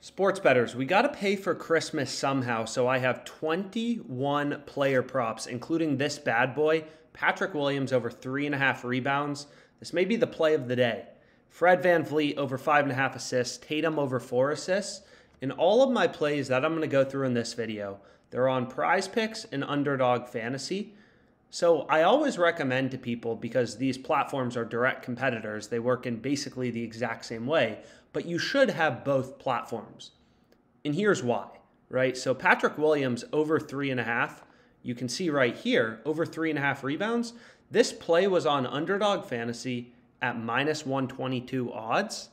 Sports bettors, we got to pay for Christmas somehow, so I have 21 player props, including this bad boy, Patrick Williams over 3.5 rebounds. This may be the play of the day. Fred VanVleet over 5.5 assists, Tatum over 4 assists. And all of my plays that I'm going to go through in this video, they're on Prize Picks and Underdog Fantasy. So I always recommend to people, because these platforms are direct competitors, they work in basically the exact same way, but you should have both platforms. And here's why, right? So Patrick Williams over 3.5, you can see right here, over 3.5 rebounds. This play was on Underdog Fantasy at minus 122 odds.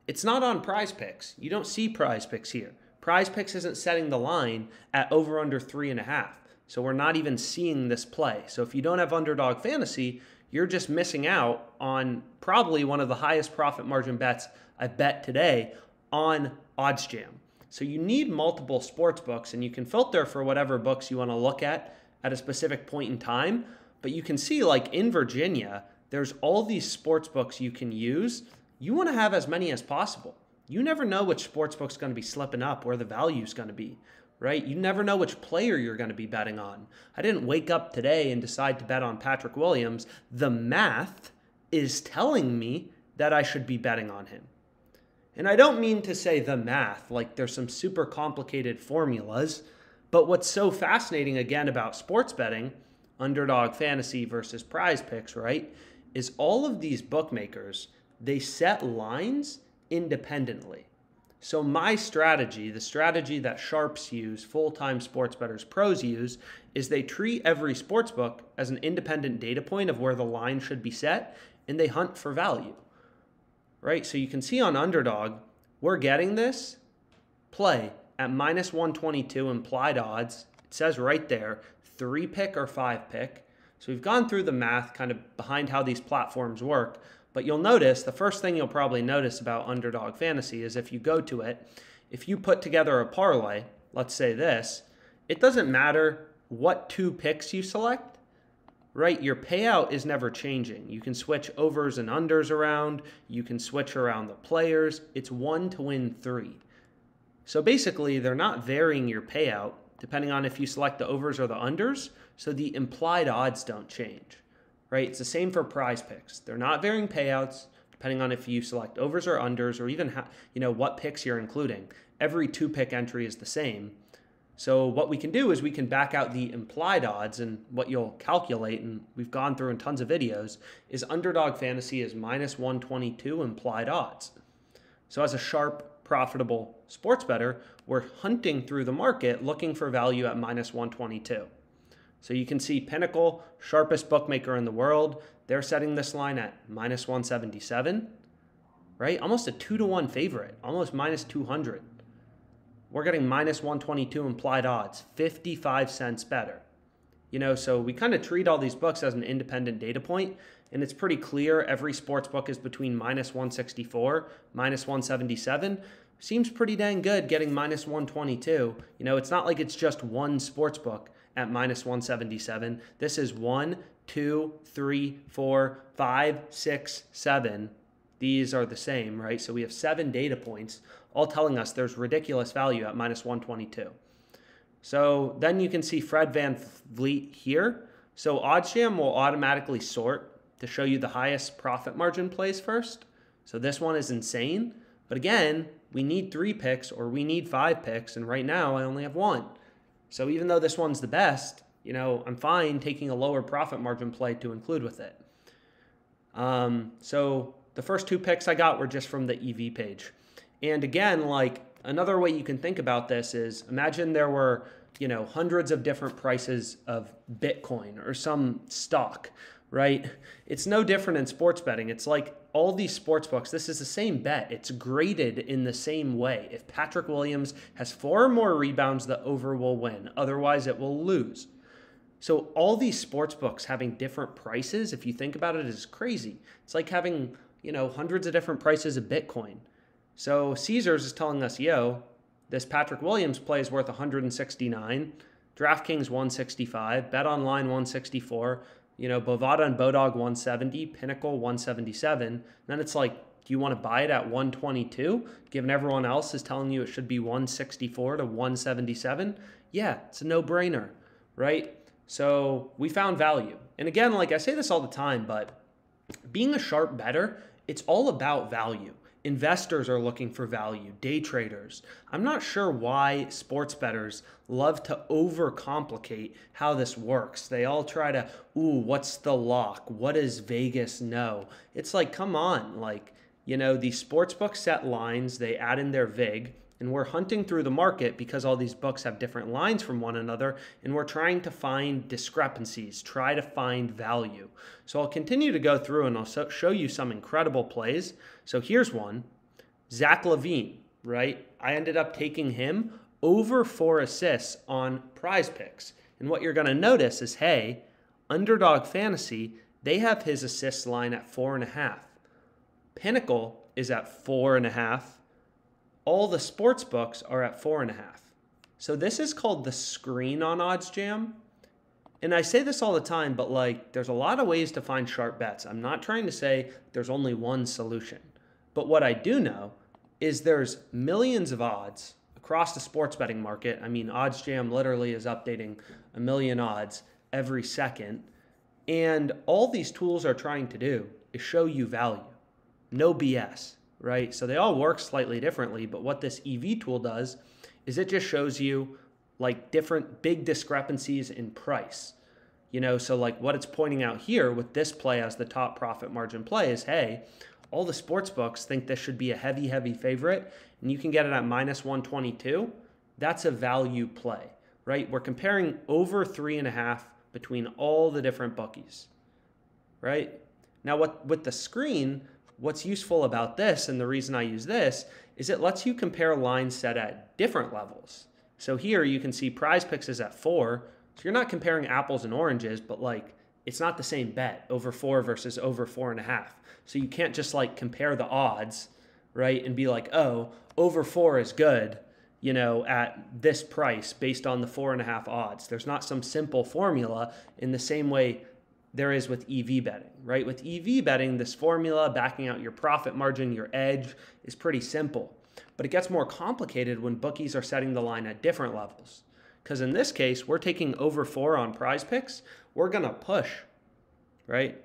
It's not on Prize Picks. You don't see Prize Picks here. Prize Picks isn't setting the line at over under 3.5. So we're not even seeing this play. So if you don't have Underdog Fantasy, you're just missing out on probably one of the highest profit margin bets I've bet today on OddsJam. So you need multiple sports books, and you can filter for whatever books you want to look at a specific point in time. But you can see, like in Virginia, there's all these sports books you can use. You want to have as many as possible. You never know which sports book's going to be slipping up, where the value's going to be, right? You never know which player you're going to be betting on. I didn't wake up today and decide to bet on Patrick Williams. The math is telling me that I should be betting on him. And I don't mean to say the math, like there's some super complicated formulas, but what's so fascinating again about sports betting, Underdog Fantasy versus Prize Picks, right, is all of these bookmakers, they set lines independently. So my strategy, the strategy that sharps use, full-time sports bettors, pros use, is they treat every sports book as an independent data point of where the line should be set, and they hunt for value, right? So you can see on Underdog, we're getting this play at minus 122 implied odds. It says right there, 3-pick or 5-pick. So we've gone through the math kind of behind how these platforms work. But you'll notice, the first thing you'll probably notice about Underdog Fantasy is if you go to it, if you put together a parlay, let's say this, it doesn't matter what 2 picks you select, right? Your payout is never changing. You can switch overs and unders around. You can switch around the players. It's 1 to win 3. So basically, they're not varying your payout depending on if you select the overs or the unders, so the implied odds don't change. Right? It's the same for Prize Picks. They're not varying payouts depending on if you select overs or unders, or even what picks you're including. Every 2-pick entry is the same. So what we can do is we can back out the implied odds, and what you'll calculate, and we've gone through in tons of videos, is Underdog Fantasy is minus 122 implied odds. So as a sharp, profitable sports bettor, we're hunting through the market looking for value at minus 122. So you can see Pinnacle, sharpest bookmaker in the world, they're setting this line at minus 177, right? Almost a 2-to-1 favorite, almost minus 200. We're getting minus 122 implied odds, 55 cents better. So we kind of treat all these books as an independent data point, and it's pretty clear every sports book is between minus 164, minus 177. Seems pretty dang good getting minus 122. It's not like it's just one sports book at minus 177. This is 1, 2, 3, 4, 5, 6, 7. These are the same, right? So we have 7 data points, all telling us there's ridiculous value at minus 122. So then you can see Fred VanVleet here. So OddsJam will automatically sort to show you the highest profit margin plays first. So this one is insane. But again, we need 3 picks or we need 5 picks, and right now I only have 1. So even though this one's the best, I'm fine taking a lower profit margin play to include with it. So the first 2 picks I got were just from the EV page. And again, like another way you can think about this is imagine there were, hundreds of different prices of Bitcoin or some stock, right? It's no different in sports betting. It's like all these sports books, this is the same bet. It's graded in the same way. If Patrick Williams has 4 or more rebounds, the over will win. Otherwise, it will lose. So all these sports books having different prices, if you think about it, is crazy. It's like having, hundreds of different prices of Bitcoin. So Caesars is telling us, this Patrick Williams play is worth 169, DraftKings 165, BetOnline 164, Bovada and Bodog 170, Pinnacle 177. Then it's like Do you want to buy it at 122, given everyone else is telling you it should be 164 to 177? Yeah, it's a no-brainer, right? So we found value. And again, like I say this all the time, but being a sharp bettor, it's all about value. Investors are looking for value, day traders. I'm not sure why sports bettors love to overcomplicate how this works. They all try to, what's the lock? What does Vegas know? It's like, come on, like, these sports books set lines, they add in their VIG, and we're hunting through the market because all these books have different lines from one another, and we're trying to find discrepancies, try to find value. So I'll continue to go through and I'll show you some incredible plays. So here's one, Zach LaVine, right? I ended up taking him over 4 assists on Prize Picks. And what you're gonna notice is, hey, Underdog Fantasy, they have his assist line at 4.5. Pinnacle is at 4.5. All the sports books are at 4.5. So this is called the screen on OddsJam. And I say this all the time, but like, there's a lot of ways to find sharp bets. I'm not trying to say there's only one solution. But what I do know is there's millions of odds across the sports betting market. I mean, OddsJam literally is updating 1 million odds every second. And all these tools are trying to do is show you value. No BS. Right? So they all work slightly differently, but what this EV tool does is it just shows you like different big discrepancies in price. So like what it's pointing out here with this play as the top profit margin play is, hey, all the sports books think this should be a heavy favorite, and you can get it at minus 122. That's a value play, right? We're comparing over 3.5 between all the different bookies, right? Now with the screen, what's useful about this, and the reason I use this, is it lets you compare lines set at different levels. So here you can see Prize Picks is at 4. So you're not comparing apples and oranges, but like it's not the same bet, over 4 versus over 4.5. So you can't just like compare the odds, right? And be like, oh, over 4 is good, at this price based on the 4.5 odds. There's not some simple formula in the same way there is with EV betting, right? With EV betting, this formula backing out your profit margin, your edge, is pretty simple. But it gets more complicated when bookies are setting the line at different levels. Because in this case, we're taking over 4 on Prize Picks. We're going to push, right?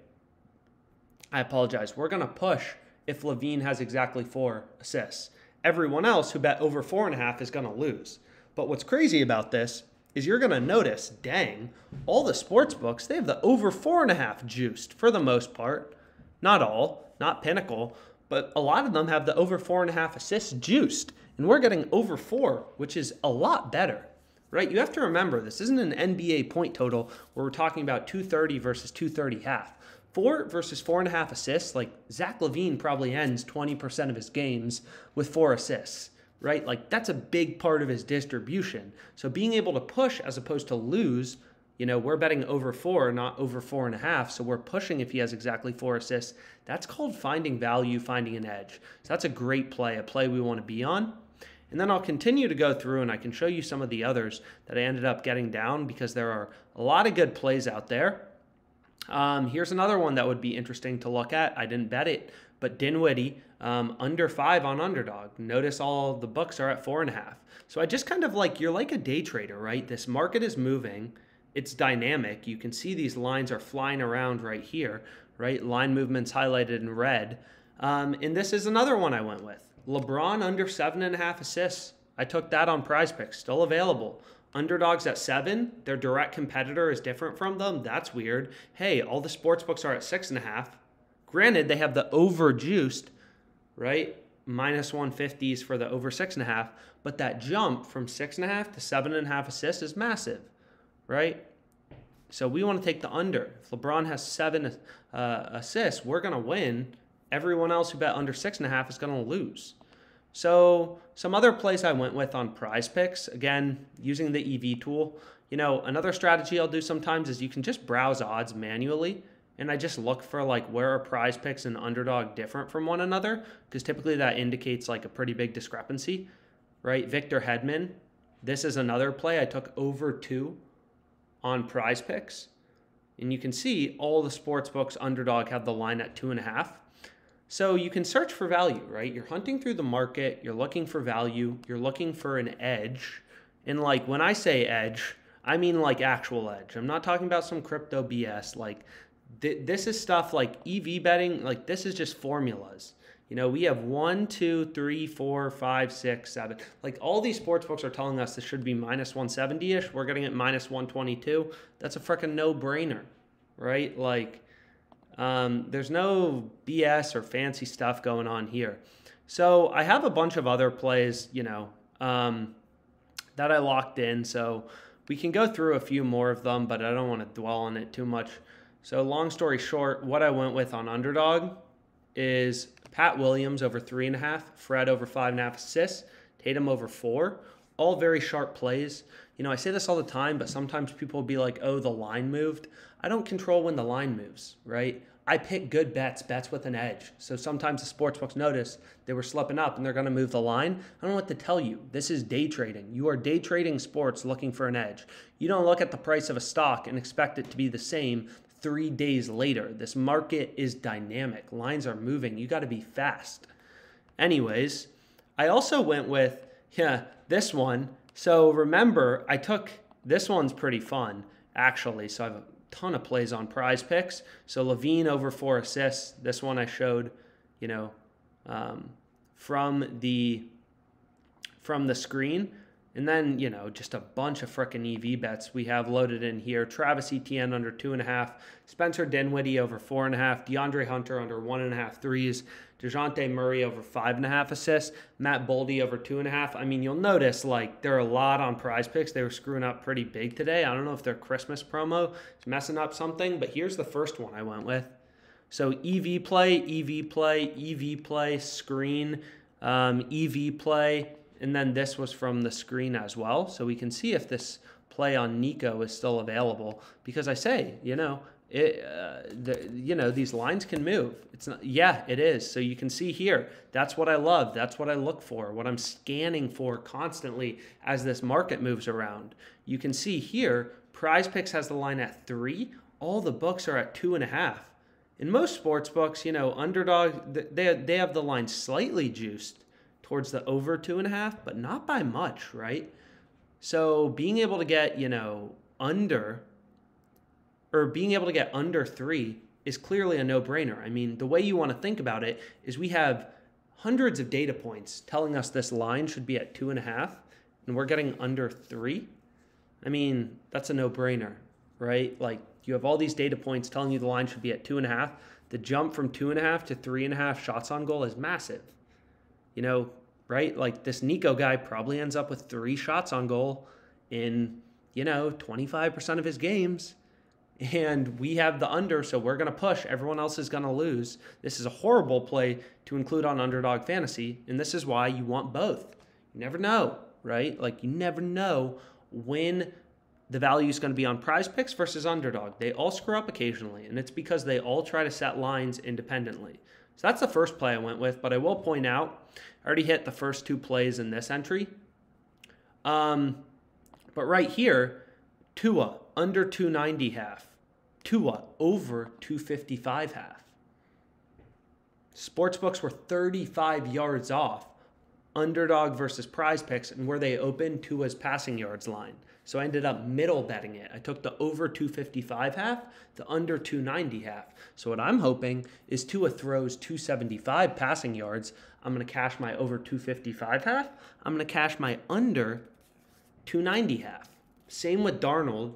I apologize. We're going to push if LaVine has exactly 4 assists. Everyone else who bet over 4.5 is going to lose. But what's crazy about this is you're going to notice, dang, all the sports books, they have the over 4.5 juiced for the most part. Not all, not Pinnacle, but a lot of them have the over 4.5 assists juiced. And we're getting over 4, which is a lot better, right? You have to remember, this isn't an NBA point total where we're talking about 230 versus 230 half. 4 versus 4.5 assists, like Zach LaVine probably ends 20% of his games with 4 assists. Right? Like that's a big part of his distribution. So being able to push as opposed to lose, we're betting over 4, not over 4.5. So we're pushing if he has exactly 4 assists. That's called finding value, finding an edge. So that's a great play, a play we want to be on. And then I'll continue to go through and I can show you some of the others that I ended up getting down because there are a lot of good plays out there. Here's another one that would be interesting to look at. I didn't bet it, but Dinwiddie, under 5 on Underdog. Notice all the books are at 4.5. So I just kind of like, you're like a day trader, right? This market is moving. It's dynamic. You can see these lines are flying around right here, right? Line movements highlighted in red. And this is another one I went with. LeBron under 7.5 assists. I took that on Prize Picks, still available. Underdogs at 7, their direct competitor is different from them. That's weird. Hey, all the sports books are at 6.5. Granted, they have the over juiced, right? Minus 150s for the over 6.5, but that jump from 6.5 to 7.5 assists is massive, right? So we want to take the under. If LeBron has 7 assists, we're going to win. Everyone else who bet under 6.5 is going to lose. So some other plays I went with on Prize Picks, again, using the EV tool. Another strategy I'll do sometimes is you can just browse odds manually. And I just look for like where are Prize Picks and Underdog different from one another, because typically that indicates like a pretty big discrepancy, right? Victor Hedman, this is another play. I took over 2 on Prize Picks, and you can see all the sports books Underdog have the line at 2.5. So you can search for value, right? You're hunting through the market, you're looking for value, you're looking for an edge. And like when I say edge, I mean like actual edge. I'm not talking about some crypto BS. Like this is stuff like EV betting, like this is just formulas. You know, we have 1, 2, 3, 4, 5, 6, 7. Like all these sports books are telling us this should be minus 170-ish. We're getting it minus 122. That's a freaking no-brainer, right? Like there's no BS or fancy stuff going on here. So I have a bunch of other plays, you know, that I locked in. So we can go through a few more of them, but I don't want to dwell on it too much. So long story short, what I went with on underdog is Pat Williams over 3.5, Fred over 5.5 assists, Tatum over 4. All very sharp plays. You know, I say this all the time, but sometimes people will be like, oh, the line moved. I don't control when the line moves, right? I pick good bets with an edge. So sometimes the sportsbooks notice they were slipping up and they're going to move the line. I don't know what to tell you. This is day trading. You are day trading sports looking for an edge. You don't look at the price of a stock and expect it to be the same 3 days later. This market is dynamic. Lines are moving. You got to be fast. Anyways, I also went with, this one. So remember, this one's pretty fun, actually. So I have a ton of plays on Prize Picks. So Levine over 4 assists. This one I showed, you know, from the screen. And then, you know, just a bunch of frickin' EV bets we have loaded in here. Travis Etienne under 2.5. Spencer Dinwiddie over 4.5. DeAndre Hunter under 1.5 threes. DeJounte Murray over 5.5 assists. Matt Boldy over 2.5. I mean, you'll notice, like, there are a lot on Prize Picks. They were screwing up pretty big today. I don't know if their Christmas promo is messing up something, but here's the first one I went with. So EV play, EV play, EV play, screen, EV play. And then this was from the screen as well. So we can see if this play on Nico is still available. Because I say, you know, these lines can move. It's not, yeah, it is. So you can see here, that's what I love. That's what I look for, what I'm scanning for constantly as this market moves around. You can see here, Prize Picks has the line at 3. All the books are at 2.5. In most sports books, you know, underdog, they have the line slightly juiced towards the over 2.5, but not by much, right? So being able to get, you know, under 3 is clearly a no-brainer. I mean, the way you want to think about it is we have hundreds of data points telling us this line should be at 2.5, and we're getting under 3. I mean, that's a no-brainer, right? Like, you have all these data points telling you the line should be at 2.5. The jump from 2.5 to 3.5 shots on goal is massive. You know, right? Like this Nico guy probably ends up with 3 shots on goal in, you know, 25% of his games. And we have the under, so we're going to push. Everyone else is going to lose. This is a horrible play to include on Underdog Fantasy, and this is why you want both. You never know, right? Like you never know when the value is going to be on Prize Picks versus Underdog. They all screw up occasionally, and it's because they all try to set lines independently. So that's the first play I went with, but I will point out, I already hit the first 2 plays in this entry. But right here, Tua, under 290 half. Tua, over 255 half. Sportsbooks were 35 yards off. Underdog versus Prize Picks, and where they opened Tua's passing yards line. So I ended up middle betting it. I took the over 255 half, the under 290 half. So what I'm hoping is Tua throws 275 passing yards. I'm going to cash my over 255 half. I'm going to cash my under 290 half. Same with Darnold,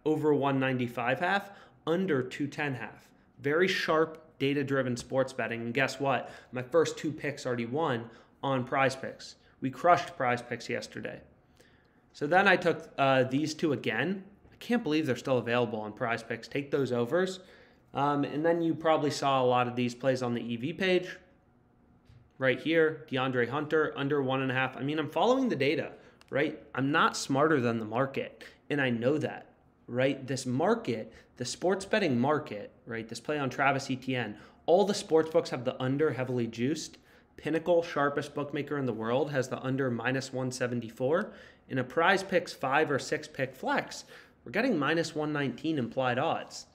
over 195 half, under 210 half. Very sharp, data-driven sports betting. And guess what? My first 2 picks already won on Prize Picks. We crushed Prize Picks yesterday. So then I took these 2 again. I can't believe they're still available on Prize Picks. Take those overs. And then you probably saw a lot of these plays on the EV page. Right here, DeAndre Hunter, under 1.5. I mean, I'm following the data, right? I'm not smarter than the market, and I know that, right? This market, the sports betting market, right? This play on Travis Etienne, all the sports books have the under heavily juiced. Pinnacle, sharpest bookmaker in the world, has the under minus 174. In a Prize Picks 5 or 6 pick flex, we're getting minus 119 implied odds.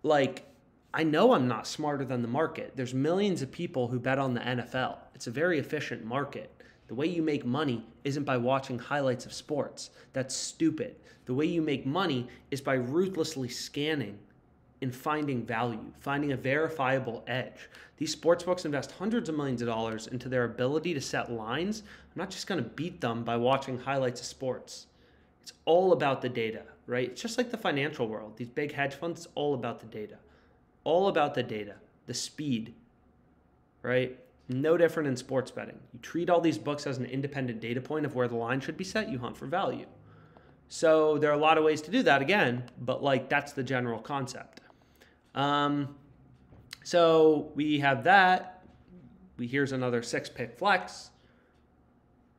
Like, I know I'm not smarter than the market. There's millions of people who bet on the NFL. It's a very efficient market. The way you make money isn't by watching highlights of sports. That's stupid. The way you make money is by ruthlessly scanning and finding value, finding a verifiable edge. These sportsbooks invest hundreds of millions of dollars into their ability to set lines. I'm not just going to beat them by watching highlights of sports. It's all about the data, right? It's just like the financial world. These big hedge funds, it's all about the data. All about the data, the speed, right? No different in sports betting. You treat all these books as an independent data point of where the line should be set. You hunt for value. So there are a lot of ways to do that again, but like that's the general concept. So we have that. Here's another 6-pick flex.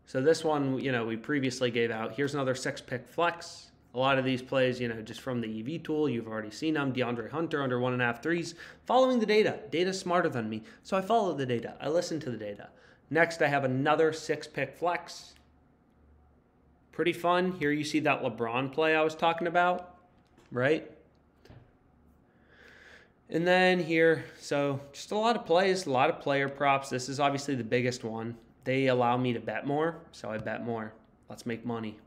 So this one, we previously gave out. Here's another 6-pick flex. A lot of these plays, just from the EV tool, you've already seen them. DeAndre Hunter under 1.5 threes. Following the data. Data's smarter than me. So I follow the data. I listen to the data. Next, I have another 6-pick flex. Pretty fun. Here you see that LeBron play I was talking about, right? And then here, so just a lot of plays, a lot of player props. This is obviously the biggest one. They allow me to bet more, so I bet more. Let's make money.